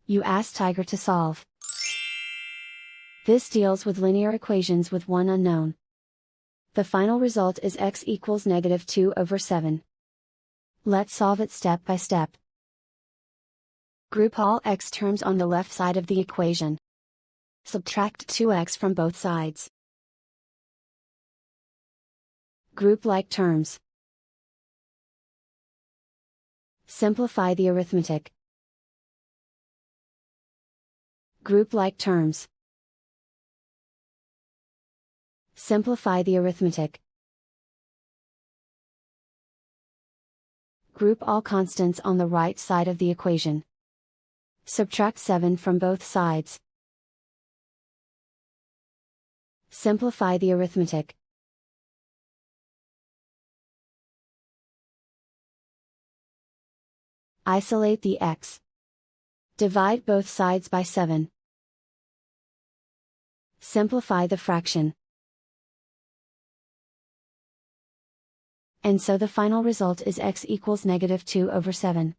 You ask Tiger to solve. This deals with linear equations with one unknown. The final result is x equals -2/7. Let's solve it step by step. Group all x terms on the left side of the equation. Subtract 2x from both sides. Group like terms. Simplify the arithmetic. Group like terms. Simplify the arithmetic. Group all constants on the right side of the equation. Subtract 7 from both sides. Simplify the arithmetic. Isolate the x. Divide both sides by 7. Simplify the fraction. And so the final result is x equals -2/7.